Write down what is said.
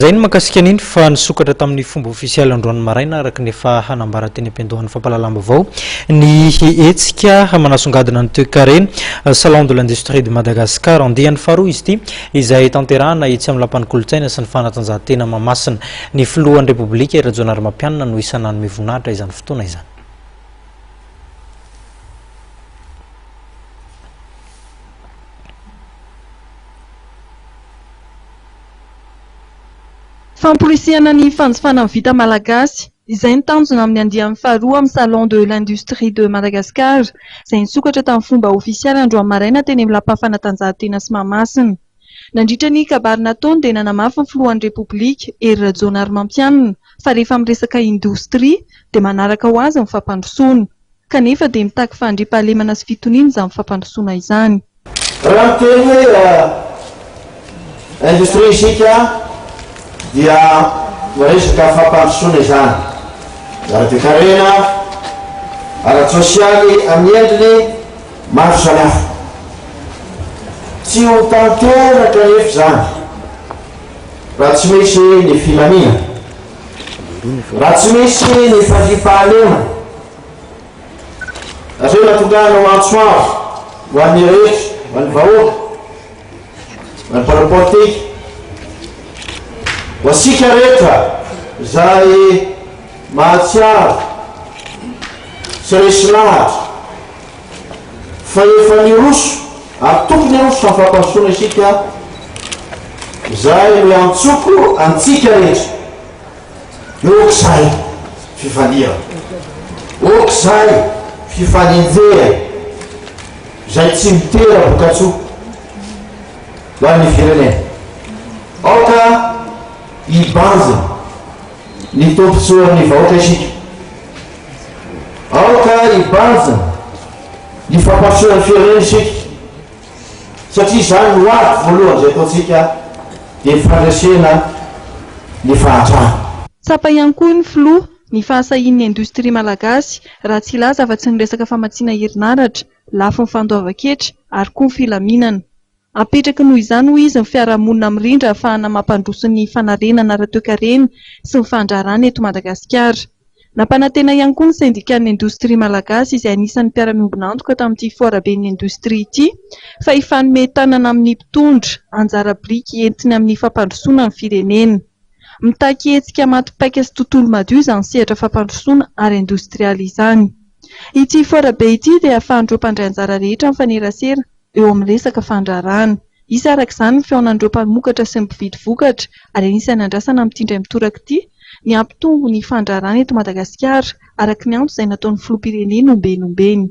Zay ny makasika an'iny fa nisokatra tamin'ny fomba ofisialy androany maraina araka ny efa hanambara teny am-piandohan'ny fampahalalam-baovao ny hetsika manasongadina ny toe-karena salon de l'industrie de Madagascar andehan'ny faharoa izy ity izay tanterahana etsy amin'ny lapan'ny kolontsaina sy ny fanatanjahantena Mahamasina. Ny filohan'ny Repoblika Rajaonary Mampianina no isan'anome voninahitra izany fotoana izany. Famporisihana ny fanjifana vita malagasy izay ny tanjona amin'ny andian'ny faharoa amin'ny salon de l'industrie de Madagascar izay nisokatra tamin'ny fomba ofisialy androany maraina teny amin'ny lapan'ny fanatanjahantena sy Mahamasina. Nandritra ny kabary nataony dia nanamafy ny filohan'ny Repoblika Hery Rajaonary Mampianina fa rehefa miresaka indostria dia manaraka ho azy ny fampandrosoana kanefa dia mitaky fandriampahalemana sy fitoniana izany fampandrosoana izany. Raha teny hoe indostria isika dia resaka fampandrosoana izany ara-toe-karena ara-tsosialy amin'ny endriny maro samihafa. Tsy ho tanteraka nefa izany raha tsy misy ny filamina, raha tsy misy ny fandriampahalemana. Azao natonganao antsoavo ho an'ny rehetra, ho an'ny vahoaka, ho an'ny mpanao politika, ho asika rehetra izay mahatsiaro sy resy lahatra fa efa niroso ary tokony niroso fa fampandrosoana isika izay no antsoko antsika rehetra okizay fifaliana, okizay fifalinjera izay tsy mitera vokatsoa ho an'ny firenena. Aoka hibanjina ny tombotsoan'ny vahoaka isika, aoka hibanjina ny fampandrosoan'ny firenena isika satria izany no avy voalohany izay ataontsika dia ny fandraisena ny fahatrana. Tsapa ihany koa ny filoha ny fahasahian'ny indostria malagasy raha tsy ilaza afa-tsy ny resaka famatsiana herinaratra, lafo ny fandoavan-ketra ary koa ny filaminana. Apetraka noho izany ho izy ny fiarahamonina mirindra ahafahana mampandroso ny fanarenana ara-toe-karena sy ny fandraharana eto Madagasikara. Nampanantena ihany koa ny sendikan'ny indostria malagasy izay anisan'ny mpiara-miombona antoka tamin'ity foaraben'ny indostria ity fa hifanome tanana amin'ny mpitondra anjara biriky entiny amin'ny fampandrosoana ny firenena. Mitaky hetsika matipaika sy tontolo madio izany sehatra fampandrosoana ary industrialy izany. Ity foarabe ity dia ahafahan'ireo mpandray anjara rehetra mifanerasera eo amin'ny resaka fandraharana. Isa araka izany ny feonan'ireo mpamokatra sy ny mpividy vokatra ary anisan'ny andrasana mitindray mitoraka ity ny ampitombo ny fandraharana eto Madagasikara araka ny antso izay nataon'ny filoham-pirenena ombenombeny.